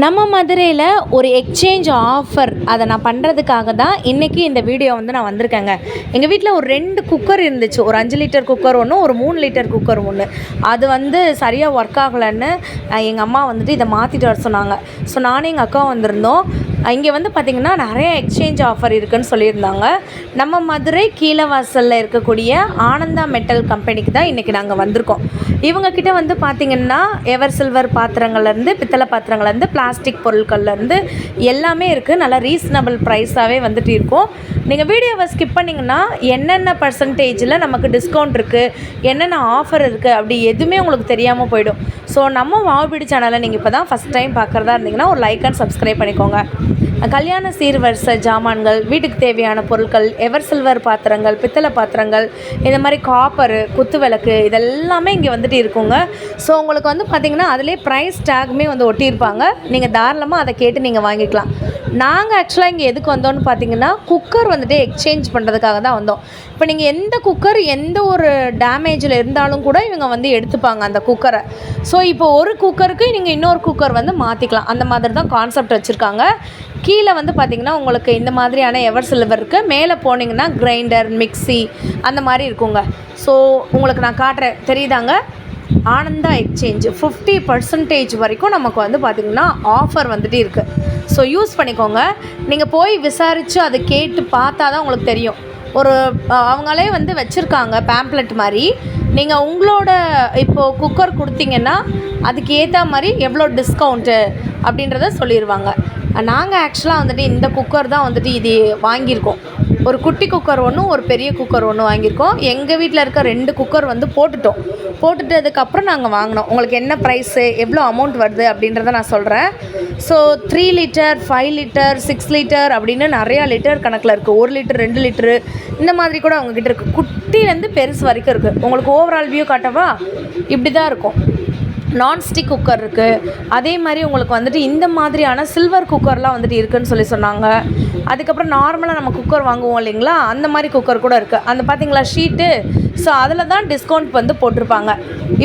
நம்ம மதுரையில் ஒரு எக்ஸ்சேஞ்ச் ஆஃபர் அதை நான் பண்ணுறதுக்காக தான் இன்றைக்கி இந்த வீடியோ வந்து நான் வந்திருக்கேங்க. எங்கள் வீட்டில் ஒரு 2 குக்கர் இருந்துச்சு. ஒரு 5 லிட்டர் குக்கர் ஒன்று, ஒரு 3 லிட்டர் குக்கர் ஒன்று. அது வந்து சரியாக ஒர்க் ஆகலைன்னு எங்கள் அம்மா வந்துட்டு இதை மாற்றிட்டு வர சொன்னாங்க. ஸோ நானும் எங்கள் அக்காவும் வந்திருந்தோம். இங்கே வந்து பார்த்திங்கன்னா நிறைய எக்ஸ்சேஞ்ச் ஆஃபர் இருக்குதுன்னு சொல்லியிருந்தாங்க. நம்ம மதுரை கீழவாசலில் இருக்கக்கூடிய ஆனந்தா மெட்டல் கம்பெனிக்கு தான் இன்றைக்கி நாங்கள் வந்திருக்கோம். இவங்கக்கிட்ட வந்து பார்த்திங்கன்னா எவர் சில்வர் பாத்திரங்கள்லேருந்து, பித்தளை பாத்திரங்கள்லேருந்து, பிளாஸ்டிக் பொருட்கள்லேருந்து எல்லாமே இருக்குது. நல்லா ரீசனபிள் ப்ரைஸாகவே வந்துட்டு இருக்கும். நீங்கள் வீடியோவை ஸ்கிப் பண்ணிங்கன்னா என்னென்ன பர்சன்டேஜில் நமக்கு டிஸ்கவுண்ட் இருக்குது, என்னென்ன ஆஃபர் இருக்குது அப்படி எதுவுமே உங்களுக்கு தெரியாமல் போயிடும். ஸோ நம்ம வாவ்பீடி சேனலை நீங்கள் இப்போ தான் ஃபஸ்ட் டைம் பார்க்குறதா இருந்தீங்கன்னா ஒரு லைக் அண்ட் சப்ஸ்கிரைப் பண்ணிக்கோங்க. கல்யாண சீர்வரிசை ஜாமான்கள், வீட்டுக்கு தேவையான பொருட்கள், எவர் சில்வர் பாத்திரங்கள், பித்தளை பாத்திரங்கள், இந்த மாதிரி காப்பரு, குத்து விளக்கு இதெல்லாமே இங்கே வந்துட்டு இருக்குங்க. ஸோ உங்களுக்கு வந்து பார்த்திங்கன்னா அதிலே ப்ரைஸ் டேக்குமே வந்து ஒட்டியிருப்பாங்க. நீங்கள் தாராளமாக அதை கேட்டு நீங்கள் வாங்கிக்கலாம். நாங்கள் ஆக்சுவலாக இங்கே எதுக்கு வந்தோம்னு பார்த்தீங்கன்னா குக்கர் வந்துட்டு எக்ஸ்சேஞ்ச் பண்ணுறதுக்காக தான் வந்தோம். இப்போ நீங்கள் எந்த குக்கர் எந்த ஒரு டேமேஜில் இருந்தாலும் கூட இவங்க வந்து எடுத்துப்பாங்க அந்த குக்கரை. ஸோ இப்போ ஒரு குக்கருக்கு நீங்கள் இன்னொரு குக்கர் வந்து மாற்றிக்கலாம். அந்த மாதிரி தான் கான்செப்ட் வச்சுருக்காங்க. கீழே வந்து பார்த்திங்கன்னா உங்களுக்கு இந்த மாதிரியான எவர் சில்வர் இருக்குது. மேலே போனீங்கன்னா கிரைண்டர், மிக்சி அந்த மாதிரி இருக்குங்க. ஸோ உங்களுக்கு நான் காட்டுறேன், தெரியுதாங்க? ஆனந்தா எக்ஸ்சேஞ்ச் 50% வரைக்கும் நமக்கு வந்து பார்த்திங்கன்னா ஆஃபர் வந்துட்டு இருக்குது. ஸோ யூஸ் பண்ணிக்கோங்க. நீங்கள் போய் விசாரித்து அதை கேட்டு பார்த்தா தான் உங்களுக்கு தெரியும். அவங்களே வந்து வச்சுருக்காங்க பேம்ப்ளெட் மாதிரி. நீங்கள் உங்களோட இப்போது குக்கர் கொடுத்தீங்கன்னா அதுக்கு ஏற்ற மாதிரி எவ்வளோ டிஸ்கவுண்ட்டு அப்படின்றத சொல்லிடுவாங்க. நாங்கள் ஆக்சுவலாக வந்துட்டு இந்த குக்கர் தான் வந்துட்டு இது வாங்கியிருக்கோம். ஒரு குட்டி குக்கர் ஒன்று, ஒரு பெரிய குக்கர் ஒன்று வாங்கியிருக்கோம். எங்கள் வீட்டில் இருக்க 2 குக்கர் வந்து போட்டுட்டதுக்கப்புறம் நாங்கள் வாங்கினோம். உங்களுக்கு என்ன ப்ரைஸு, எவ்வளோ அமௌண்ட் வருது அப்படின்றத நான் சொல்கிறேன். ஸோ 3 லிட்டர், 5 லிட்டர், 6 லிட்டர் அப்படின்னு நிறையா லிட்டர் கணக்கில் இருக்குது. 1 லிட்டர், 2 லிட்டரு இந்த மாதிரி கூட அவங்கக்கிட்ட இருக்குது. குட்டிலேருந்து பெருசு வரைக்கும் இருக்குது. உங்களுக்கு ஓவரால் வியூ காட்டவா? இப்படி தான் இருக்கும். நான்ஸ்டிக் குக்கர் இருக்குது. அதே மாதிரி உங்களுக்கு வந்துட்டு இந்த மாதிரியான சில்வர் குக்கர்லாம் வந்துட்டு இருக்குதுன்னு சொன்னாங்க. அதுக்கப்புறம் நார்மலாக நம்ம குக்கர் வாங்குவோம் இல்லைங்களா, அந்த மாதிரி குக்கர் கூட இருக்குது. அந்த பார்த்திங்களா ஷீட்டு. ஸோ அதில் தான் டிஸ்கவுண்ட் வந்து போட்டிருப்பாங்க.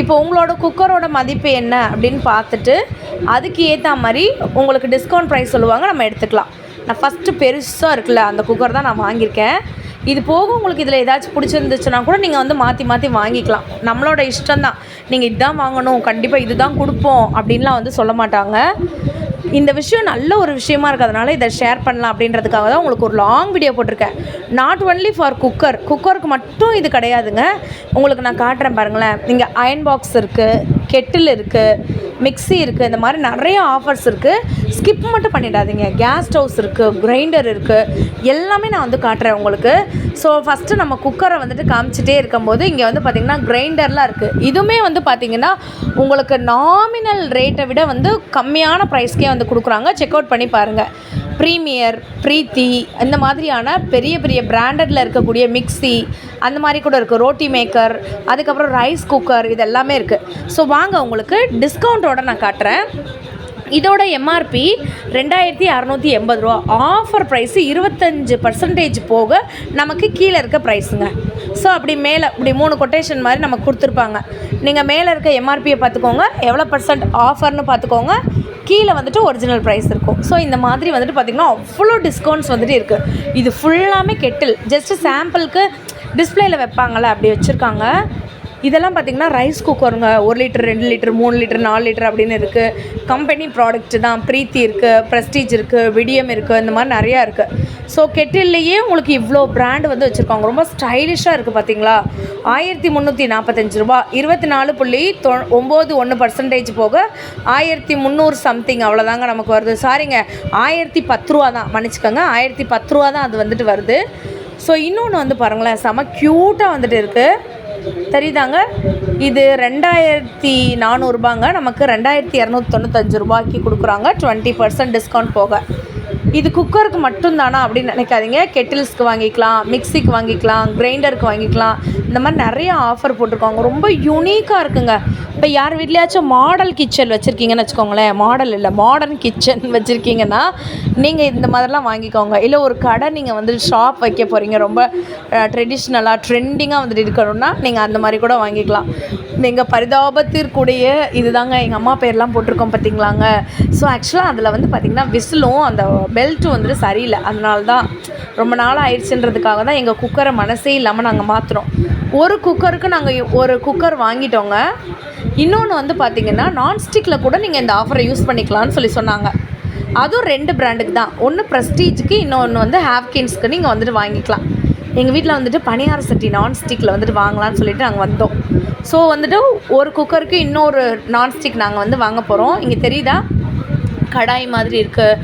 இப்போ உங்களோட குக்கரோட மதிப்பு என்ன அப்படின்னு பார்த்துட்டு அதுக்கு ஏற்ற மாதிரி உங்களுக்கு டிஸ்கவுண்ட் ப்ரைஸ் சொல்லுவாங்க, நம்ம எடுத்துக்கலாம். நான் ஃபஸ்ட்டு பெருசாக இருக்குல்ல அந்த குக்கர் தான் நான் வாங்கியிருக்கேன். இது போக உங்களுக்கு இதில் ஏதாச்சும் பிடிச்சிருந்துச்சுன்னா கூட நீங்கள் வந்து மாற்றி வாங்கிக்கலாம். நம்மளோட இஷ்டம்தான். நீங்கள் இதுதான் வாங்கணும், கண்டிப்பாக இது தான் கொடுப்போம் அப்படின்லாம் வந்து சொல்ல மாட்டாங்க. இந்த விஷயம் நல்ல ஒரு விஷயமா இருக்கிறதுனால இதை ஷேர் பண்ணலாம் அப்படின்றதுக்காக தான் உங்களுக்கு ஒரு லாங் வீடியோ போட்டிருக்கேன். நாட் ஒன்லி ஃபார் குக்கருக்கு மட்டும் இது கிடையாதுங்க. உங்களுக்கு நான் காட்டுறேன் பாருங்களேன். இங்கே அயன் பாக்ஸ் இருக்குது, கெட்டில் இருக்குது, மிக்சி இருக்குது. இந்த மாதிரி நிறைய ஆஃபர்ஸ் இருக்குது. ஸ்கிப் மட்டும் பண்ணிடாதீங்க. கேஸ் ஸ்டவ்ஸ் இருக்குது, கிரைண்டர் இருக்குது, எல்லாமே நான் வந்து காட்டுறேன் உங்களுக்கு. ஸோ ஃபஸ்ட்டு நம்ம குக்கரை வந்துட்டு காமிச்சிட்டே இருக்கும்போது இங்கே வந்து பார்த்திங்கன்னா கிரைண்டர்லாம் இருக்குது. இதுவுமே வந்து பார்த்திங்கன்னா உங்களுக்கு நாமினல் ரேட்டை விட வந்து கம்மியான ப்ரைஸ்க்கே வந்து கொடுக்குறாங்க. செக் அவுட் பண்ணி பாருங்கள். ப்ரீமியர், ப்ரீத்தி இந்த மாதிரியான பெரிய பெரிய பிராண்டடில் இருக்கக்கூடிய மிக்சி அந்த மாதிரி கூட இருக்குது. ரோட்டி மேக்கர், அதுக்கப்புறம் ரைஸ் குக்கர், இது எல்லாமே இருக்குது. ஸோ வாங்க உங்களுக்கு டிஸ்கவுண்ட்டோடு நான் காட்டுறேன். இதோட எம்ஆர்பி 2680 ரூபா. ஆஃபர் ப்ரைஸு 25% போக நமக்கு கீழே இருக்க ப்ரைஸுங்க. ஸோ அப்படி மேலே இப்படி 3 கொட்டேஷன் மாதிரி நமக்கு கொடுத்துருப்பாங்க. நீங்கள் மேலே இருக்க எம்ஆர்பியை பார்த்துக்கோங்க, எவ்வளோ % ஆஃபர்னு பார்த்துக்கோங்க, கீழே வந்துட்டு ஒரிஜினல் ப்ரைஸ் இருக்கும். ஸோ இந்த மாதிரி வந்துட்டு பார்த்திங்கன்னா அவ்வளோ டிஸ்கவுண்ட்ஸ் வந்துட்டு இருக்குது. இது ஃபுல்லாமே கெட்டில். ஜஸ்ட்டு சாம்பிளுக்கு டிஸ்பிளேயில் வைப்பாங்கள்ல அப்படி வச்சுருக்காங்க. இதெல்லாம் பார்த்திங்கன்னா ரைஸ் குக்கருங்க. 1 லிட்டர், 2 லிட்டர், 3 லிட்டர், 4 லிட்டர் அப்படின்னு இருக்குது. கம்பெனி ப்ராடக்ட் தான். ப்ரீத்தி இருக்குது, ப்ரெஸ்டீஜ் இருக்குது, விடியம் இருக்குது, இந்த மாதிரி நிறையா இருக்குது. ஸோ கெட்டில்லையே உங்களுக்கு இவ்வளோ பிராண்ட் வந்து வச்சுருக்காங்க. ரொம்ப ஸ்டைலிஷாக இருக்குது பார்த்திங்களா. 1345 ரூபா. 24.91% போக 1300 சம்திங் அவ்வளோதாங்க நமக்கு வருது. சாரிங்க, 1010 ரூபா தான், மன்னிச்சுக்கோங்க. 1010 ரூபா தான் அது வந்துட்டு வருது. ஸோ இன்னொன்று வந்து பாருங்களேன், செம க்யூட்டாக வந்துட்டு இருக்குது. தெரியுதாங்க? இது 2400 ரூபாங்க. நமக்கு 2295 ரூபாய்க்கு கொடுக்குறாங்க, 20% டிஸ்கவுண்ட் போக. இது குக்கருக்கு மட்டும்தானா அப்படின்னு நினைக்காதீங்க. கெட்டில்ஸ்க்கு வாங்கிக்கலாம், மிக்சிக்கு வாங்கிக்கலாம், கிரைண்டருக்கு வாங்கிக்கலாம். இந்த மாதிரி நிறைய ஆஃபர் போட்டிருக்காங்க. ரொம்ப யூனிக்காக இருக்குங்க. இப்போ யார் வீட்லையாச்சும் மாடல் கிச்சன் வச்சுருக்கீங்கன்னு வச்சுக்கோங்களேன், மாடல் இல்லை மாடர்ன் கிச்சன் வச்சுருக்கீங்கன்னா நீங்கள் இந்த மாதிரிலாம் வாங்கிக்கோங்க. இல்லை ஒரு கடை நீங்கள் வந்து ஷாப் வைக்க போகிறீங்க, ரொம்ப ட்ரெடிஷ்னலாக ட்ரெண்டிங்காக வந்துட்டு இருக்கணும்னா நீங்கள் அந்த மாதிரி கூட வாங்கிக்கலாம். நீங்கள் பரிதாபத்திற்குடைய இதுதாங்க எங்கள் அம்மா பேர்லாம் போட்டிருக்கோம் பார்த்தீங்களாங்க. ஸோ ஆக்சுவலாக அதில் வந்து பார்த்திங்கன்னா விசிலும் அந்த பெல்ட்டும் வந்துட்டு சரியில்லை. அதனால தான் ரொம்ப நாள் ஆயிடுச்சுன்றதுக்காக தான் எங்கள் குக்கரை மனசே இல்லாமல் நாங்கள் மாற்றுறோம். ஒரு குக்கருக்கு நாங்கள் ஒரு குக்கர் வாங்கிட்டோங்க. இன்னொன்று வந்து பார்த்திங்கன்னா நான்ஸ்டிக்கில் கூட நீங்கள் இந்த ஆஃபரை யூஸ் பண்ணிக்கலாம்னு சொல்லி சொன்னாங்க. அதுவும் 2 பிராண்டுக்கு தான். ஒன்று ப்ரெஸ்டீஜுக்கு, இன்னொன்று வந்து ஹாவ்கின்ஸ்க்கு நீங்கள் வந்துட்டு வாங்கிக்கலாம். எங்கள் வீட்டில் வந்துட்டு பணியார சட்டி நான்ஸ்டிக்கில் வந்துட்டு வாங்கலான்னு சொல்லிட்டு நாங்கள் வந்தோம். ஸோ வந்துட்டு ஒரு குக்கருக்கு இன்னொரு நான்ஸ்டிக் நாங்கள் வந்து வாங்க போகிறோம். இங்கே தெரியுதா, கடாய் மாதிரி இருக்குது,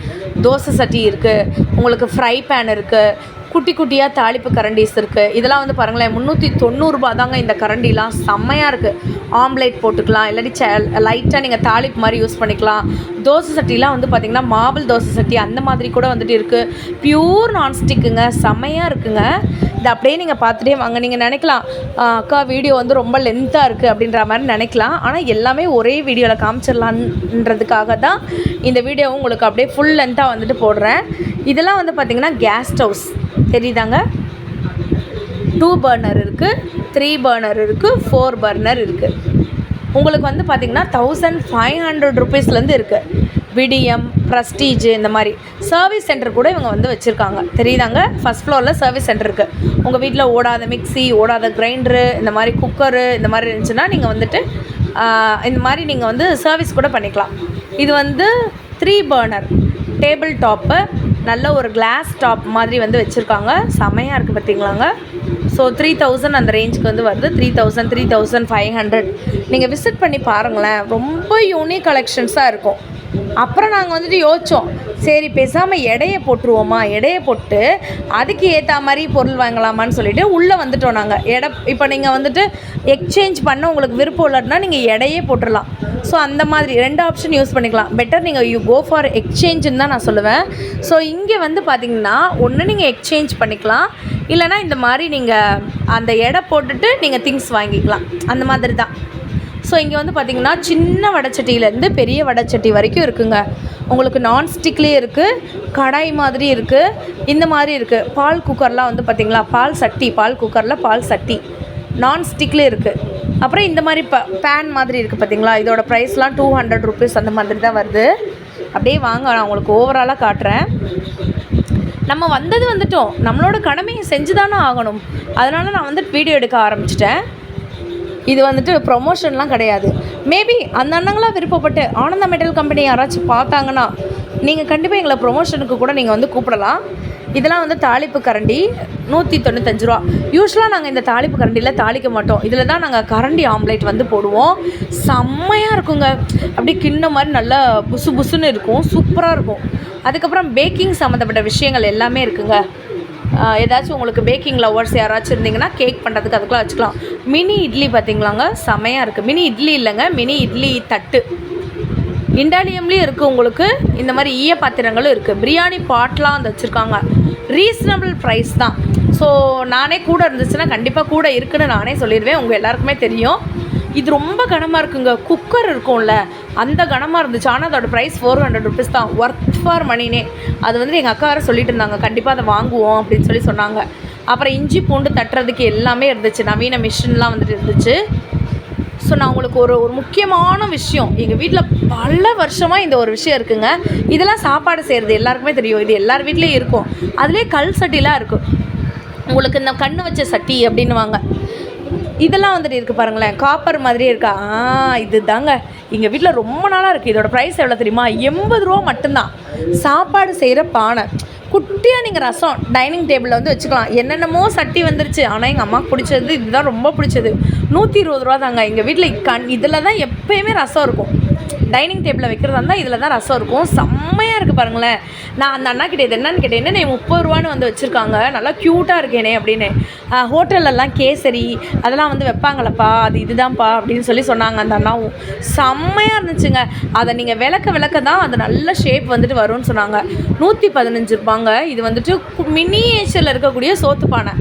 தோசை சட்டி இருக்குது, உங்களுக்கு ஃப்ரை பேன் இருக்குது, குட்டி குட்டியாக தாளிப்பு கரண்டிஸ் இருக்குது. இதெல்லாம் வந்து பாருங்களேன் 390 தாங்க இந்த கரண்டிலாம். செம்மையாக இருக்குது. ஆம்லேட் போட்டுக்கலாம், இல்லாட்டி லைட்டாக நீங்கள் தாளிப்பு மாதிரி யூஸ் பண்ணிக்கலாம். தோசை சட்டிலாம் வந்து பார்த்திங்கன்னா மார்பிள் தோசை சட்டி அந்த மாதிரி கூட வந்துட்டு இருக்குது. பியூர் நான்ஸ்டிக்குங்க, செம்மையாக இருக்குங்க. இது அப்படியே நீங்கள் பார்த்துட்டே வாங்க. நீங்கள் நினைக்கலாம் அக்கா வீடியோ வந்து ரொம்ப லென்த்தாக இருக்குது அப்படின்ற மாதிரி நினைக்கலாம். ஆனால் எல்லாமே ஒரே வீடியோவில் காமிச்சிடலான்றதுக்காக தான் இந்த வீடியோ உங்களுக்கு அப்படியே ஃபுல் லென்த்தாக வந்துட்டு போடுறேன். இதெல்லாம் வந்து பார்த்திங்கன்னா கேஸ் ஸ்டவ்ஸ் தெரியுதாங்க. 2 பர்னர் இருக்குது, 3 பர்னர் இருக்குது, 4 பர்னர் இருக்குது. உங்களுக்கு வந்து பார்த்திங்கன்னா 1500 ருபீஸ்லேருந்து இருக்குது. விடியம், ப்ரெஸ்டீஜ் இந்த மாதிரி சர்வீஸ் சென்டர் கூட இவங்க வந்து வச்சுருக்காங்க. தெரியுதாங்க, ஃபஸ்ட் ஃப்ளோரில் சர்வீஸ் சென்டர் இருக்குது. உங்கள் வீட்டில் ஓடாத மிக்ஸி, ஓடாத கிரைண்டரு, இந்த மாதிரி குக்கரு இந்த மாதிரி இருந்துச்சுன்னா நீங்கள் வந்துட்டு இந்த மாதிரி நீங்கள் வந்து சர்வீஸ் கூட பண்ணிக்கலாம். இது வந்து 3 பர்னர் டேபிள் டாப்பு, நல்ல ஒரு கிளாஸ் டாப் மாதிரி வந்து வச்சுருக்காங்க. செமையாக இருக்குது பார்த்தீங்களாங்க. ஸோ 3000 அந்த ரேஞ்சுக்கு வந்து வருது. 3000, 3500 நீங்கள் விசிட் பண்ணி பாருங்களேன். ரொம்ப யூனிக் கலெக்ஷன்ஸாக இருக்கும். அப்புறம் நாங்கள் வந்துட்டு யோசித்தோம், சரி பேசாமல் எடையை போட்டுருவோமா, எடையை போட்டு அதுக்கு ஏற்ற மாதிரி பொருள் வாங்கலாமான்னு சொல்லிவிட்டு உள்ளே வந்துட்டோம் நாங்கள். இப்போ நீங்கள் வந்துட்டு எக்ஸ்சேஞ்ச் பண்ண உங்களுக்கு விருப்பம் இல்லைன்னா நீங்கள் எடையே போட்டுடலாம். ஸோ அந்த மாதிரி 2 ஆப்ஷன் யூஸ் பண்ணிக்கலாம். பெட்டர் நீங்கள் யூ கோ ஃபார் எக்ஸ்சேஞ்சுன்னு தான் நான் சொல்லுவேன். ஸோ இங்கே வந்து பார்த்திங்கன்னா ஒன்று நீங்கள் எக்ஸ்சேஞ்ச் பண்ணிக்கலாம், இல்லைனா இந்த மாதிரி நீங்கள் அந்த எடை போட்டுட்டு நீங்கள் திங்ஸ் வாங்கிக்கலாம். அந்த மாதிரி தான். ஸோ இங்கே வந்து பார்த்திங்கன்னா சின்ன வடைச்சட்டியிலேருந்து பெரிய வடைச்சட்டி வரைக்கும் இருக்குங்க. உங்களுக்கு நான்ஸ்டிக்லேயே இருக்குது, கடாய் மாதிரி இருக்குது, இந்த மாதிரி இருக்குது. பால் குக்கர்லாம் வந்து பார்த்திங்களா, பால் குக்கரில் பால் சட்டி நான்ஸ்டிக்லேயே இருக்குது. அப்புறம் இந்த மாதிரி பேன் மாதிரி இருக்குது பார்த்திங்களா. இதோட ப்ரைஸ்லாம் 200 ருபீஸ் அந்த மாதிரி தான் வருது. அப்படியே வாங்க, நான் உங்களுக்கு ஓவராலாக காட்டுறேன். நம்ம வந்துட்டோம், நம்மளோட கடமையை செஞ்சு தானே ஆகணும். அதனால் நான் வந்துட்டு வீடியோ எடுக்க ஆரம்பிச்சிட்டேன். இது வந்துட்டு ப்ரொமோஷன்லாம் கிடையாது. மேபி அந்த அண்ணங்களாம் விருப்பப்பட்டு ஆனந்தா மெட்டல் கம்பெனி யாராச்சும் பார்த்தாங்கன்னா நீங்கள் கண்டிப்பாக எங்களை ப்ரொமோஷனுக்கு கூட நீங்கள் வந்து கூப்பிடலாம். இதெல்லாம் வந்து தாளிப்பு கரண்டி 195 ரூபா. யூஸ்வலாக நாங்கள் இந்த தாளிப்பு கரண்டியில் தாளிக்க மாட்டோம். இதில் தான் நாங்கள் கரண்டி ஆம்லேட் வந்து போடுவோம். செம்மையாக இருக்குங்க. அப்படியே கிண்ணம் மாதிரி நல்லா புசு புசுன்னு இருக்கும், சூப்பராக இருக்கும். அதுக்கப்புறம் பேக்கிங் சம்மந்தப்பட்ட விஷயங்கள் எல்லாமே இருக்குங்க. ஏதாச்சும் உங்களுக்கு பேக்கிங் லவர்ஸ் யாராச்சும் இருந்தீங்கன்னா கேக் பண்ணுறதுக்கு அதுக்குலாம் வச்சுக்கலாம். மினி இட்லி பார்த்திங்களாங்க, செமையாக இருக்குது. மினி இட்லி இல்லைங்க, மினி இட்லி தட்டு. இண்டாலியம்லேயும் இருக்குது உங்களுக்கு. இந்த மாதிரி ஈய பாத்திரங்களும் இருக்குது. பிரியாணி பாட்லாம் வந்து வச்சுருக்காங்க. ரீசனபிள் ப்ரைஸ் தான். ஸோ நானே கூட இருந்துச்சுன்னா கண்டிப்பாக கூட இருக்குன்னு நானே சொல்லிடுவேன். உங்கள் எல்லாருக்குமே தெரியும். இது ரொம்ப கனமாக இருக்குங்க. குக்கர் இருக்கும்ல அந்த கனமாக இருந்துச்சு. ஆனால் அதோட ப்ரைஸ் 400 ருபீஸ் தான். ஒர்த் ஃபார் மணினே. அது வந்து எங்கள் அக்கா வேறு சொல்லிட்டு இருந்தாங்க, கண்டிப்பாக அதை வாங்குவோம் அப்படின்னு சொல்லி சொன்னாங்க. அப்புறம் இஞ்சி பூண்டு தட்டுறதுக்கு எல்லாமே இருந்துச்சு. நவீன மிஷின்லாம் வந்துட்டு இருந்துச்சு. ஸோ நான் உங்களுக்கு ஒரு முக்கியமான விஷயம், எங்கள் வீட்டில் பல வருஷமாக இந்த ஒரு விஷயம் இருக்குங்க. இதெல்லாம் சாப்பாடு செய்கிறது எல்லாருக்குமே தெரியும். இது எல்லார் வீட்லேயும் இருக்கும். அதுலேயே கல் சட்டிலாம் இருக்கும். உங்களுக்கு இந்த கண்ணு வச்ச சட்டி அப்படின்னுவாங்க. இதெல்லாம் வந்துட்டு இருக்குது பாருங்களேன், காப்பர் மாதிரியே இருக்கா. இது தாங்க எங்கள் வீட்டில் ரொம்ப நாளாக இருக்குது. இதோட ப்ரைஸ் எவ்வளோ தெரியுமா? 80 ரூபா மட்டும்தான். சாப்பாடு செய்கிற பானை. குட்டியாக நீங்கள் ரசம் டைனிங் டேபிளில் வந்து வச்சுக்கலாம். என்னென்னமோ சட்டி வந்துருச்சு. ஆனால் எங்கள் அம்மாவுக்கு பிடிச்சது இதுதான், ரொம்ப பிடிச்சது. 120 ரூபா தாங்க. எங்கள் வீட்டில் இதில் தான் எப்போயுமே ரசம் இருக்கும். டைனிங் டேபிளில் வைக்கிறதா இருந்தால் இதில் தான் ரசம் இருக்கும். செம்மையாக இருக்குது பாருங்களேன். நான் அந்த அண்ணா கிட்டே இது என்னன்னு கேட்டேன், என்ன 30 ரூபான்னு வந்து வச்சுருக்காங்க, நல்லா க்யூட்டாக இருக்கேனே அப்படின்னு. ஹோட்டல்லலாம் கேசரி அதெல்லாம் வந்து வைப்பாங்களப்பா, அது இதுதான்ப்பா அப்படின்னு சொல்லி சொன்னாங்க அந்த அண்ணாவும். செம்மையாக இருந்துச்சுங்க. அதை நீங்கள் விளக்க தான் அது நல்ல ஷேப் வந்துட்டு வரும்னு சொன்னாங்க. 115 ரூபாங்க. இது வந்துட்டு மினியேச்சரில் இருக்கக்கூடிய சோத்து பானை.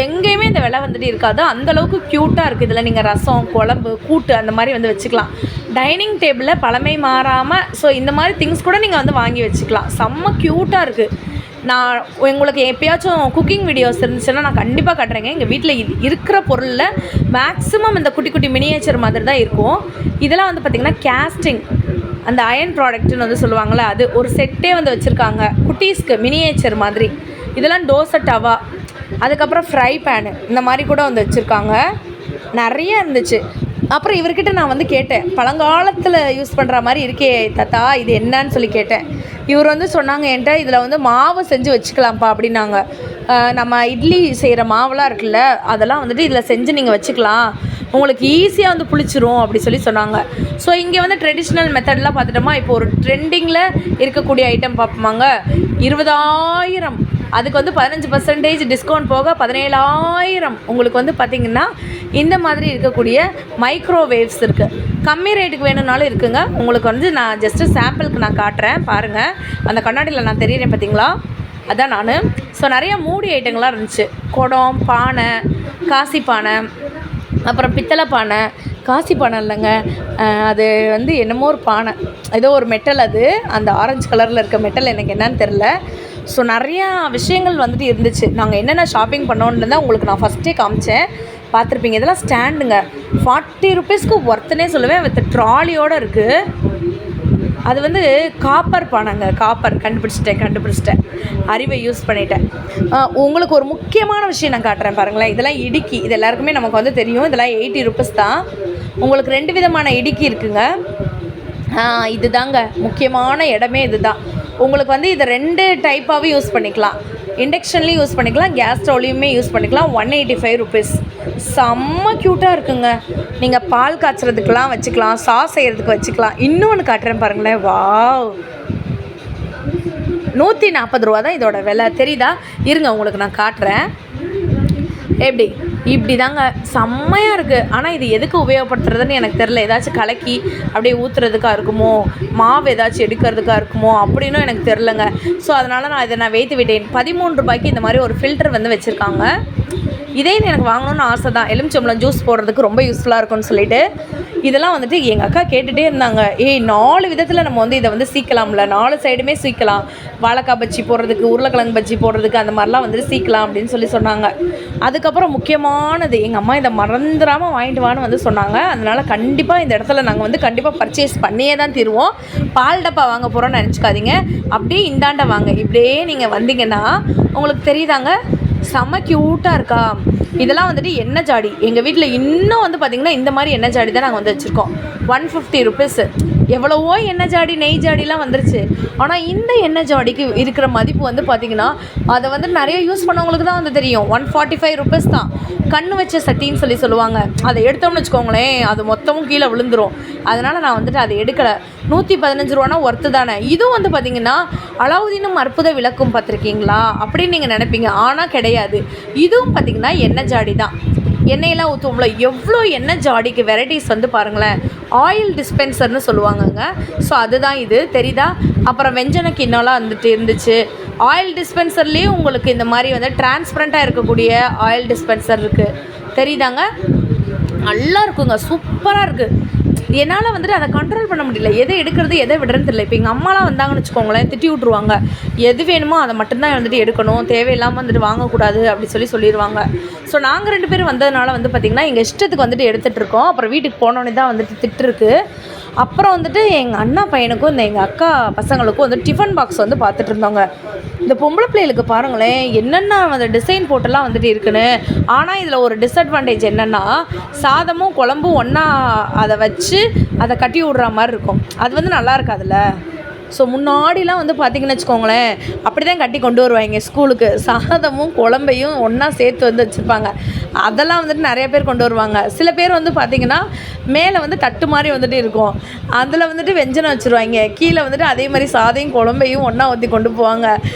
எங்கேயுமே இந்த விலை வந்துட்டு இருக்காது. அந்தளவுக்கு க்யூட்டாக இருக்குது. இதில் நீங்கள் ரசம், குழம்பு, கூட்டு அந்த மாதிரி வந்து வச்சுக்கலாம். டைனிங் டேபிளில் பழமை மாறாமல் ஸோ இந்த மாதிரி திங்ஸ் கூட நீங்கள் வந்து வாங்கி வச்சுக்கலாம். செம்ம க்யூட்டாக இருக்குது. நான் உங்களுக்கு எப்போயாச்சும் குக்கிங் வீடியோஸ் இருந்துச்சுன்னா நான் கண்டிப்பாக காட்டுறேங்க. எங்கள் வீட்டில் இருக்கிற பொருளில் மேக்ஸிமம் இந்த குட்டி குட்டி மினியேச்சர் மாதிரி தான் இருக்கும். இதெல்லாம் வந்து பார்த்திங்கன்னா கேஸ்டிங், அந்த அயன் ப்ராடக்ட்னு வந்து சொல்லுவாங்களே, அது ஒரு செட்டே வந்து வச்சுருக்காங்க குட்டீஸ்க்கு மினியேச்சர் மாதிரி. இதெல்லாம் தோசை டவா, அதுக்கப்புறம் ஃப்ரை பேனு இந்த மாதிரி கூட வந்து வச்சுருக்காங்க. நிறைய இருந்துச்சு. அப்புறம் இவர்கிட்ட நான் வந்து கேட்டேன், பழங்காலத்தில் யூஸ் பண்ணுற மாதிரி இருக்கே தாத்தா இது என்னன்னு சொல்லி கேட்டேன். இவர் வந்து சொன்னாங்க என்கிட்ட, இதில் வந்து மாவு செஞ்சு வச்சுக்கலாம்ப்பா அப்படின்னாங்க. நம்ம இட்லி செய்கிற மாவுலாம் இருக்குல்ல, அதெல்லாம் வந்துட்டு இதில் செஞ்சு நீங்கள் வச்சுக்கலாம், உங்களுக்கு ஈஸியாக வந்து புளிச்சிரும் அப்படி சொல்லி சொன்னாங்க. ஸோ இங்கே வந்து ட்ரெடிஷ்னல் மெத்தட்லாம் பார்த்துட்டோமா. இப்போ ஒரு ட்ரெண்டிங்கில் இருக்கக்கூடிய ஐட்டம் பார்ப்போமாங்க. 20,000, அதுக்கு வந்து 15% டிஸ்கவுண்ட் போக 17,000. உங்களுக்கு வந்து பார்த்திங்கன்னா இந்த மாதிரி இருக்கக்கூடிய மைக்ரோவேவ்ஸ் இருக்குது. கம்மி ரேட்டுக்கு வேணும்னாலும் இருக்குங்க. உங்களுக்கு வந்து நான் ஜஸ்ட்டு சாம்பிளுக்கு நான் காட்டுறேன் பாருங்கள். அந்த கண்ணாடியில் நான் தெரியுறேன் பார்த்தீங்களா, அதான் நான். ஸோ நிறையா மூடி ஐட்டங்கள்லாம் இருந்துச்சு. குடம், பானை, காசி பானை, அப்புறம் பித்தளை பானை. காசி பானை இல்லைங்க, அது வந்து என்னமோ ஒரு பானை, ஏதோ ஒரு மெட்டல், அது அந்த ஆரஞ்சு கலரில் இருக்க மெட்டல் எனக்கு என்னன்னு தெரில. ஸோ நிறையா விஷயங்கள் வந்துட்டு இருந்துச்சு. நாங்கள் என்னென்ன ஷாப்பிங் பண்ணோன்னு தான் உங்களுக்கு நான் ஃபஸ்ட்டே காமிச்சேன், பார்த்துருப்பீங்க. இதெல்லாம் ஸ்டாண்டுங்க, 40 ருபீஸ்க்கு ஒர்த்துனே சொல்லுவேன். வித் ட்ராலியோடு இருக்குது. அது வந்து காப்பர் பானைங்க, காப்பர். கண்டுபிடிச்சிட்டேன், அறிவை யூஸ் பண்ணிட்டேன். உங்களுக்கு ஒரு முக்கியமான விஷயம் நான் காட்டுறேன் பாருங்களேன். இதெல்லாம் இடுக்கி, இது எல்லாருக்குமே நமக்கு வந்து தெரியும். இதெல்லாம் 80 ருபீஸ் தான். உங்களுக்கு 2 விதமான இடுக்கி இருக்குங்க. இது தாங்க முக்கியமான இடமே, இது தான். உங்களுக்கு வந்து இதை 2 டைப்பாகவே யூஸ் பண்ணிக்கலாம். இண்டக்ஷன்லேயும் யூஸ் பண்ணிக்கலாம், கேஸ் ஸ்டவ்லேயுமே யூஸ் பண்ணிக்கலாம். 185 ருபீஸ். செம்ம க்யூட்டாக இருக்குங்க. நீங்கள் பால் காய்ச்சறதுக்கெலாம் வச்சுக்கலாம், சாஸ் செய்கிறதுக்கு வச்சுக்கலாம். இன்னொன்று காட்டுறேன் பாருங்களேன். வாவ், 140 ரூபா தான் இதோட விலை. தெரியுதா? இருங்க உங்களுக்கு நான் காட்டுறேன். எப்படி இப்படி தாங்க செம்மையாக இருக்குது. ஆனால் இது எதுக்கு உபயோகப்படுத்துறதுன்னு எனக்கு தெரில. ஏதாச்சும் கலக்கி அப்படியே ஊற்றுறதுக்காக இருக்குமோ, மாவு ஏதாச்சும் எடுக்கிறதுக்காக இருக்குமோ அப்படின்னும் எனக்கு தெரிலங்க. ஸோ அதனால் நான் இதை வெய்த்து விட்டேன். 13 ரூபாய்க்கு இந்த மாதிரி ஒரு ஃபில்டர் வந்து வச்சுருக்காங்க. இதே எனக்கு வாங்கணும்னு ஆசை தான். எலுமிச்சம்பழம் ஜூஸ் போடுறதுக்கு ரொம்ப யூஸ்ஃபுல்லாக இருக்கும்னு சொல்லிட்டு இதெல்லாம் வந்துட்டு எங்கள் அக்கா கேட்டுகிட்டே இருந்தாங்க. 4 விதத்தில் நம்ம வந்து இதை வந்து சீக்கலாம்ல, 4 சைடுமே சீக்கலாம். வாழைக்காய் பஜ்ஜி போடுறதுக்கு, உருளைக்கிழங்கு பஜ்ஜி போடுறதுக்கு, அந்த மாதிரிலாம் வந்துட்டு சீக்கலாம் அப்படின்னு சொல்லி சொன்னாங்க. அதுக்கப்புறம் முக்கியமானது, எங்கள் அம்மா இதை மறந்துடாமல் வாங்கிட்டு வான்னு வந்து சொன்னாங்க. அதனால் கண்டிப்பாக இந்த இடத்துல நாங்கள் வந்து கண்டிப்பாக பர்ச்சேஸ் பண்ணியே தான் தருவோம். பால் டப்பா வாங்க போகிறோன்னு நினச்சிக்காதீங்க. அப்படியே இந்தாண்ட வாங்க, இப்படியே நீங்கள் வந்தீங்கன்னா உங்களுக்கு தெரியுதாங்க, செம்ம க்யூட்டாக இருக்கா. இதெல்லாம் வந்துட்டு எண்ணெய் ஜாடி. எங்கள் வீட்டில் இன்னும் வந்து பார்த்திங்கன்னா இந்த மாதிரி எண்ணெய் ஜாடி தான் நாங்கள் வந்து வச்சுருக்கோம். 150 ருபீஸு. எவ்வளவோ எண்ணெய் ஜாடி, நெய் ஜாடிலாம் வந்துருச்சு. ஆனால் இந்த எண்ணெய் ஜாடிக்கு இருக்கிற மதிப்பு வந்து பார்த்திங்கன்னா அதை வந்து நிறைய யூஸ் பண்ணவங்களுக்கு தான் வந்து தெரியும். 145 ருபீஸ் தான். கண்ணு வச்ச சட்டின்னு சொல்லி சொல்லுவாங்க. அதை எடுத்தோம்னு வச்சுக்கோங்களேன், அது மொத்தமும் கீழே விழுந்துரும். அதனால் நான் வந்துட்டு அதை எடுக்கலை. 115 ரூபானா ஒர்த்து தானே. இதுவும் வந்து பார்த்திங்கன்னா அலாவுதீனும் அற்புத விளக்கும் பார்த்துருக்கீங்களா அப்படின்னு நீங்கள் நினைப்பீங்க. ஆனால் கிடையாது. இதுவும் பார்த்திங்கன்னா எண்ணெய் ஜாடி தான். எண்ணெயெல்லாம் ஊற்றுவோம்ல, எவ்வளோ எண்ணெய் ஜாடிக்கு வெரைட்டிஸ் வந்து பாருங்களேன். ஆயில் டிஸ்பென்சர்னு சொல்லுவாங்கங்க. ஸோ அதுதான் இது, தெரியுதா? அப்புறம் வெஞ்சன கிண்ணம்லாம் வந்துட்டு இருந்துச்சு. ஆயில் டிஸ்பென்சர்லேயும் உங்களுக்கு இந்த மாதிரி வந்து டிரான்ஸ்பரண்ட்டாக இருக்கக்கூடிய ஆயில் டிஸ்பென்சர் இருக்குது, தெரியுதாங்க? நல்லா இருக்குங்க, சூப்பராக இருக்குது. என்னால் வந்துட்டு அதை கண்ட்ரோல் பண்ண முடியல. எதை எடுக்கிறது எதை விடுறதுன்னு தெரியல. இப்போ எங்கள் அம்மாலாம் வந்தாங்கன்னு வச்சுக்கோங்களேன், திட்டி விட்ருவாங்க. எது வேணுமோ அதை மட்டும்தான் வந்துட்டு எடுக்கணும், தேவையில்லாமல் வந்துட்டு வாங்கக்கூடாது அப்படி சொல்லிடுவாங்க. ஸோ நாங்கள் 2 பேரும் வந்ததுனால வந்து பார்த்திங்கன்னா எங்கள் இஷ்டத்துக்கு வந்துட்டு எடுத்துகிட்ருக்கோம். அப்புறம் வீட்டுக்கு போனோன்னே தான் வந்துட்டு திட்டுருக்கு. அப்புறம் வந்துட்டு எங்கள் அண்ணா பையனுக்கும் இந்த எங்கள் அக்கா பசங்களுக்கும் வந்து டிஃபன் பாக்ஸ் வந்து பார்த்துட்டு இருந்தாங்க. இந்த பொம்பளை பிள்ளைகளுக்கு பாருங்களேன் என்னென்ன அந்த டிசைன் போட்டெல்லாம் வந்துட்டு இருக்குன்னு. ஆனால் இதில் ஒரு டிஸ்அட்வான்டேஜ் என்னென்னா, சாதமும் குழம்பும் ஒன்றா அதை வச்சு அதை கட்டி விட்ற மாதிரி இருக்கும். அது வந்து நல்லா இருக்காதுல்ல. ஸோ முன்னாடிலாம் வந்து பார்த்திங்கன்னு வச்சுக்கோங்களேன், அப்படி தான் கட்டி கொண்டு வருவாங்க ஸ்கூலுக்கு. சாதமும் குழம்பையும் ஒன்றா சேர்த்து வந்து வச்சுருப்பாங்க. அதெல்லாம் வந்துட்டு நிறைய பேர் கொண்டு வருவாங்க. சில பேர் வந்து பார்த்திங்கன்னா மேலே வந்து தட்டு மாதிரி வந்துட்டு இருக்கும், அதில் வந்துட்டு வெஞ்சனம் வச்சுருவாங்க. கீழே வந்துட்டு அதே மாதிரி சாதையும் குழம்பையும் ஒன்றா ஊற்றி கொண்டு போவாங்க.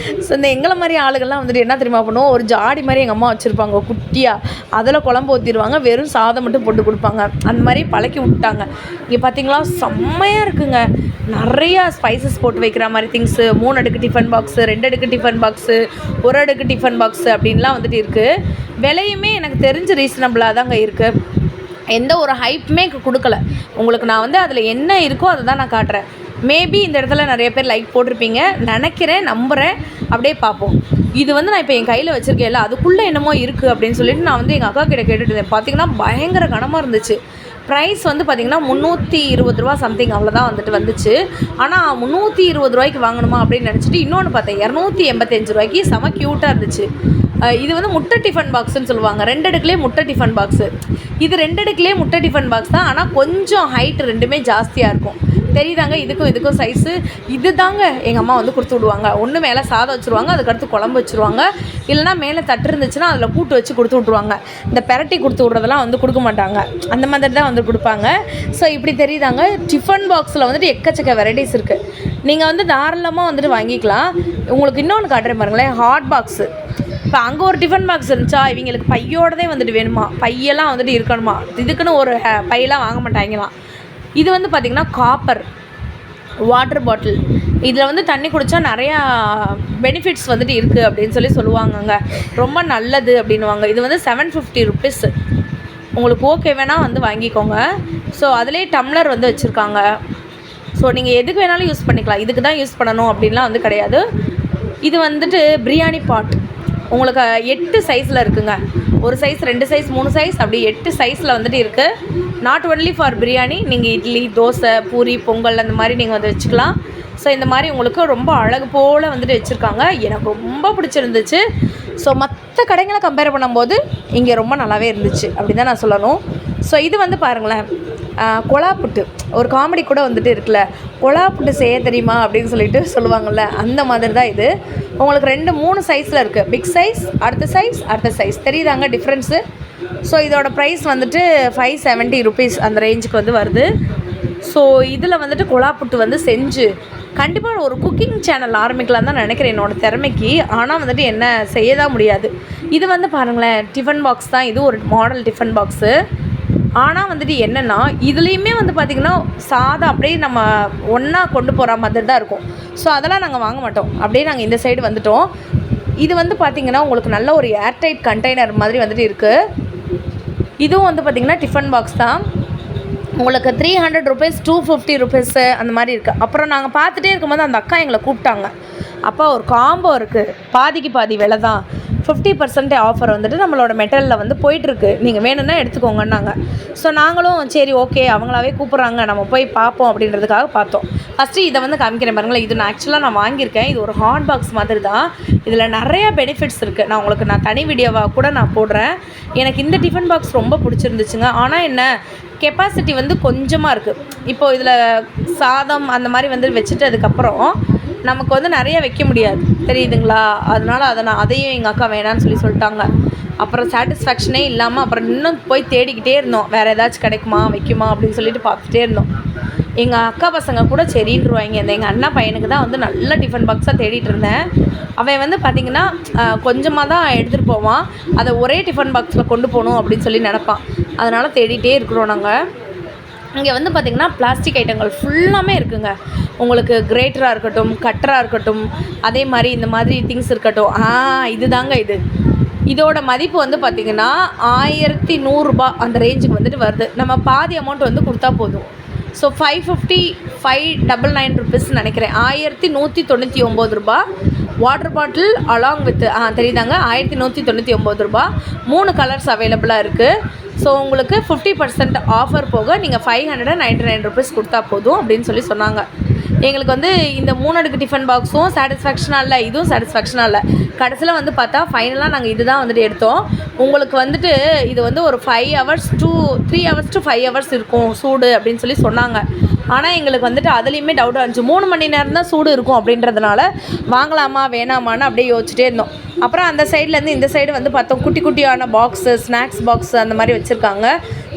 ஸோ இந்த எங்களை மாதிரி ஆளுகள்லாம் வந்துட்டு என்ன தெரியுமா பண்ணுவோம், ஒரு ஜாடி மாதிரி எங்கள் அம்மா வச்சுருப்பாங்க குட்டியாக, அதில் குழம்பு ஊற்றிடுவாங்க, வெறும் சாதம் மட்டும் போட்டு கொடுப்பாங்க. அந்த மாதிரி பழக்கி விட்டாங்க. இங்கே பார்த்திங்களா செம்மையாக இருக்குங்க. நிறையா ஸ்பைசஸ் போட்டு வைக்கிற மாதிரி திங்ஸு, 3 அடுக்கு டிஃபன் பாக்ஸு, 2 அடுக்கு டிஃபன் பாக்ஸு, 1 அடுக்கு டிஃபன் பாக்ஸு அப்படின்லாம் வந்துட்டு இருக்குது. விலையுமே எனக்கு தெரிஞ்சு ரீசனபிளாக தாங்க இருக்குது. எந்த ஒரு ஹைப்புமே கொடுக்கல. உங்களுக்கு நான் வந்து அதில் என்ன இருக்கோ அதை தான் நான் காட்டுறேன். மேபி இந்த இடத்துல நிறைய பேர் லைக் போட்டிருப்பீங்க நினைக்கிறேன், நம்புகிறேன். அப்படியே பார்ப்போம். இது வந்து நான் இப்போ என் கையில் வச்சுருக்கேன் இல்லை, அதுக்குள்ளே என்னமோ இருக்குது அப்படின்னு சொல்லிட்டு நான் வந்து எங்கள் அக்கா கிட்ட கேட்டுட்டு இருந்தேன். பார்த்திங்கன்னா பயங்கர கனமாக இருந்துச்சு. ப்ரைஸ் வந்து பார்த்திங்கன்னா 320 ரூபா சம்திங் அவ்வளோதான் வந்துச்சு. ஆனால் 320 ரூபாய்க்கு வாங்கணுமா அப்படின்னு நினச்சிட்டு இன்னொன்று பார்த்தேன், 285 ரூபாய்க்கு செம க்யூட்டாக இருந்துச்சு. இது வந்து முட்டை டிஃபன் பாக்ஸுன்னு சொல்லுவாங்க. 2 அடுக்குலேயே முட்டை டிஃபன் பாக்ஸு. இது 2 அடுக்குலேயே முட்டை டிஃபன் பாக்ஸ் தான், ஆனால் கொஞ்சம் ஹைட் ரெண்டுமே ஜாஸ்தியாக இருக்கும். தெரியுதாங்க? இதுக்கும் சைஸு இது தாங்க எங்கள் அம்மா வந்து கொடுத்து விடுவாங்க. ஒன்று மேலே சாதம் வச்சுருவாங்க, அதுக்கடுத்து குழம்பு வச்சுருவாங்க, இல்லைனா மேலே தட்டு இருந்துச்சுன்னா அதில் கூட்டு வச்சு கொடுத்து விட்ருவாங்க. இந்த பெரட்டி கொடுத்து விட்றதெல்லாம் வந்து கொடுக்க மாட்டாங்க, அந்த மாதிரி தான் வந்து கொடுப்பாங்க. ஸோ இப்படி தெரியுதாங்க, டிஃபன் பாக்ஸில் வந்துட்டு எக்கச்சக்க வெரைட்டிஸ் இருக்குது. நீங்கள் வந்து தாராளமாக வந்துட்டு வாங்கிக்கலாம். உங்களுக்கு இன்னொன்று காட்டுறேன் பாருங்களேன், ஹாட் பாக்ஸு. இப்போ அங்கே ஒரு டிஃபன் பாக்ஸ் இருந்துச்சா, இவங்களுக்கு பையோடதே வந்துட்டு வேணுமா, பையெல்லாம் வந்துட்டு இருக்கணுமா, இதுக்குன்னு ஒரு பையெல்லாம் வாங்க மாட்டாங்களாம். இது வந்து பார்த்திங்கன்னா காப்பர் வாட்டர் பாட்டில். இதில் வந்து தண்ணி குடித்தா நிறையா பெனிஃபிட்ஸ் வந்துட்டு இருக்குது அப்படின்னு சொல்லுவாங்கங்க. ரொம்ப நல்லது அப்படின்வாங்க. இது வந்து 750 ருபீஸ். உங்களுக்கு ஓகே வேணால் வந்து வாங்கிக்கோங்க. ஸோ அதிலே டம்ளர் வந்து வச்சுருக்காங்க. ஸோ நீங்கள் எதுக்கு வேணாலும் யூஸ் பண்ணிக்கலாம், இதுக்கு தான் யூஸ் பண்ணணும் அப்படின்லாம் வந்து கிடையாது. இது வந்துட்டு பிரியாணி பாட். உங்களுக்கு 8 சைஸில் இருக்குங்க. ஒரு சைஸ், 2 சைஸ், 3 சைஸ், அப்படி 8 சைஸில் வந்துட்டு இருக்குது. நாட் ஒன்லி ஃபார் பிரியாணி, நீங்கள் இட்லி, தோசை, பூரி, பொங்கல் அந்த மாதிரி நீங்கள் வந்து வச்சுக்கலாம். ஸோ இந்த மாதிரி உங்களுக்கு ரொம்ப அழகு போல் வந்துட்டு வச்சுருக்காங்க. எனக்கு ரொம்ப பிடிச்சிருந்துச்சு. ஸோ மற்ற கடைங்களை கம்பேர் பண்ணும்போது இங்கே ரொம்ப நல்லாவே இருந்துச்சு அப்படி தான் நான் சொல்லணும். ஸோ இது வந்து பாருங்களேன், கொலா புட்டு. ஒரு காமெடி கூட வந்துட்டு இருக்குல்ல, கொலா புட்டு செய்ய தெரியுமா அப்படின்னு சொல்லிட்டு சொல்லுவாங்கள்ல, அந்த மாதிரி தான் இது. உங்களுக்கு 2-3 சைஸில் இருக்குது. பிக் சைஸ், அடுத்த சைஸ் தெரியுதாங்க டிஃப்ரென்ஸு. ஸோ இதோட ப்ரைஸ் வந்துட்டு 570 ருபீஸ் அந்த ரேஞ்சுக்கு வந்து வருது. ஸோ இதில் வந்துட்டு கொலா புட்டு வந்து செஞ்சு கண்டிப்பாக ஒரு குக்கிங் சேனல் ஆரம்பிக்கலாம் தான் நினைக்கிறேன் என்னோடய திறமைக்கு. ஆனால் வந்துட்டு என்ன செய்ய தான் முடியாது. இது வந்து பாருங்களேன், டிஃபன் பாக்ஸ் தான். இது ஒரு மாடல் டிஃபன் பாக்ஸு. ஆனால் வந்துட்டு என்னென்னா இதுலேயுமே வந்து பார்த்திங்கன்னா சாதம் அப்படியே நம்ம ஒன்றா கொண்டு போகிற மாதிரி தான் இருக்கும். ஸோ அதெல்லாம் நாங்கள் வாங்க மாட்டோம். அப்படியே நாங்கள் இந்த சைடு வந்துட்டோம். இது வந்து பார்த்திங்கன்னா உங்களுக்கு நல்ல ஒரு ஏர்டைட் கண்டெய்னர் மாதிரி வந்துட்டு இருக்குது. இதுவும் வந்து பார்த்திங்கன்னா டிஃபன் பாக்ஸ் தான். உங்களுக்கு 300 ருபீஸ், 250 ருபீஸு அந்த மாதிரி இருக்குது. அப்புறம் நாங்கள் பார்த்துட்டே இருக்கும்போது அந்த அக்கா எங்களை கூப்பிட்டாங்க. அப்போ ஒரு காம்போ இருக்குது, பாதிக்கு பாதி விலை தான், 50% ஆஃபர் வந்துட்டு நம்மளோட மெட்டலில் வந்து போயிட்டுருக்கு, நீங்கள் வேணும்னா எடுத்துக்கோங்கன்னாங்க. ஸோ நாங்களும் சரி ஓகே அவங்களாவே கூப்பிட்றாங்க நம்ம போய் பார்ப்போம் அப்படின்றதுக்காக பார்த்தோம். ஃபஸ்ட்டு இதை வந்து காமிக்கிறேன் பாருங்களேன். இது நான் வாங்கியிருக்கேன். இது ஒரு ஹாட் பாக்ஸ் மாதிரி தான். இதில் நிறையா பெனிஃபிட்ஸ் இருக்குது. நான் தனி வீடியோவாக கூட நான் போடுறேன். எனக்கு இந்த டிஃபன் பாக்ஸ் ரொம்ப பிடிச்சிருந்துச்சுங்க. ஆனால் என்ன கெப்பாசிட்டி வந்து கொஞ்சமாக இருக்குது. இப்போது இதில் சாதம் அந்த மாதிரி வந்து வச்சுட்டு அதுக்கப்புறம் நமக்கு வந்து நிறைய வைக்க முடியாது, தெரியுதுங்களா? அதனால் அதையும் எங்கள் அக்கா வேணான்னு சொல்லிட்டாங்க. அப்புறம் சாட்டிஸ்ஃபேக்ஷனே இல்லாமல் அப்புறம் இன்னும் போய் தேடிக்கிட்டே இருந்தோம், வேறு ஏதாச்சும் கிடைக்குமா வைக்குமா அப்படின்னு சொல்லிட்டு பார்த்துட்டே இருந்தோம். எங்கள் அக்கா பசங்க கூட சரின்றுவாங்க. எங்கள் அண்ணா பையனுக்கு தான் வந்து நல்ல டிஃபன் பாக்ஸாக தேடிட்டு இருந்தேன். அவன் வந்து பார்த்திங்கன்னா கொஞ்சமாக தான் எடுத்துகிட்டு போவான், அதை ஒரே டிஃபன் பாக்ஸில் கொண்டு போகணும் அப்படின்னு சொல்லி நினப்பான். அதனால் தேடிகிட்டே இருக்கிறோம் நாங்கள். இங்கே வந்து பார்த்திங்கன்னா பிளாஸ்டிக் ஐட்டங்கள் ஃபுல்லாமே இருக்குங்க. உங்களுக்கு கிரேட்டராக இருக்கட்டும், கட்டராக இருக்கட்டும், அதே மாதிரி இந்த மாதிரி திங்ஸ் இருக்கட்டும். இது தாங்க இதோட மதிப்பு வந்து பார்த்திங்கன்னா 1100 ரூபா அந்த ரேஞ்சுக்கு வந்துட்டு வருது. நம்ம பாதி அமௌண்ட் வந்து கொடுத்தா போதும். ஸோ 599 ருபீஸ் நினைக்கிறேன், 1199 ரூபா. வாட்டர் பாட்டில் அலாங் வித் தெரியுதாங்க, 1199 ரூபா. 3 கலர்ஸ் அவைலபிளாக இருக்குது. ஸோ உங்களுக்கு 50% ஆஃபர் போக நீங்கள் 599 ருபீஸ் கொடுத்தா போதும் அப்படின்னு சொன்னாங்க. எங்களுக்கு வந்து இந்த 3 அடுக்கு டிஃபன் பாக்ஸும் சாட்டிஸ்ஃபேக்ஷனாக இல்லை, இதுவும் சாட்டிஸ்ஃபேக்ஷனாக இல்லை. கடைசியில் வந்து பார்த்தா ஃபைனலாக நாங்கள் இது தான் வந்துட்டு எடுத்தோம். உங்களுக்கு வந்துட்டு இது வந்து ஒரு 3 hours to 5 hours இருக்கும் சூடு அப்படின்னு சொன்னாங்க. ஆனால் எங்களுக்கு வந்துட்டு அதுலேயுமே டவுட்டாக இருந்துச்சு. 3 மணி நேரம் தான் சூடு இருக்கும் அப்படின்றதுனால வாங்கலாமா வேணாமான்னு அப்படியே யோசிச்சுட்டே இருந்தோம். அப்புறம் அந்த சைட்லேருந்து இந்த சைடு வந்து பார்த்தோம், குட்டி குட்டியான பாக்ஸு, ஸ்நாக்ஸ் பாக்ஸு அந்த மாதிரி வச்சுருக்காங்க.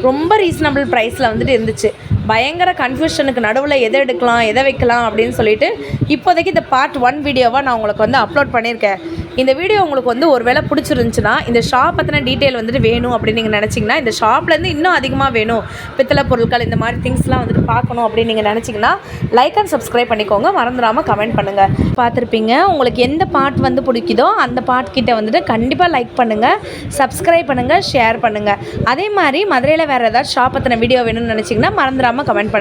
ரொம்ப ரீசனபிள் ப்ரைஸில் வந்துட்டு இருந்துச்சு. பயங்கர கன்ஃபியூஷனுக்கு நடுவில் எதை எடுக்கலாம் எதை வைக்கலாம் அப்படின்னு சொல்லிட்டு இப்போதைக்கு இந்த பார்ட் 1 வீடியோவாக நான் உங்களுக்கு வந்து அப்லோட் பண்ணியிருக்கேன். இந்த வீடியோ உங்களுக்கு வந்து ஒரு வேளை பிடிச்சிருந்துச்சுன்னா, இந்த ஷாப் பற்றின டீட்டெயில் வந்துட்டு வேணும் அப்படின்னு நீங்கள் நினச்சிங்கன்னா, இந்த ஷாப்லேருந்து இன்னும் அதிகமாக வேணும், பித்தளை பொருட்கள் இந்த மாதிரி திங்ஸ்லாம் வந்துட்டு பார்க்கணும் அப்படின்னு நீங்கள் நினச்சிங்கன்னா லைக் அண்ட் சப்ஸ்கிரைப் பண்ணிக்கோங்க. மறந்துடாமல் கமெண்ட் பண்ணுங்கள். பார்த்துருப்பீங்க, உங்களுக்கு எந்த பார்ட் வந்து பிடிக்குதோ அந்த பார்ட் கிட்ட வந்துட்டு கண்டிப்பாக லைக் பண்ணுங்கள், சப்ஸ்கிரைப் பண்ணுங்கள், ஷேர் பண்ணுங்கள். அதே மாதிரி மதுரையில் வேறு ஏதாவது ஷாப் பற்றின வீடியோ வேணும்னு நினச்சிங்கன்னா மறந்துடாமல் கமெண்ட் பண்ணுங்கள்.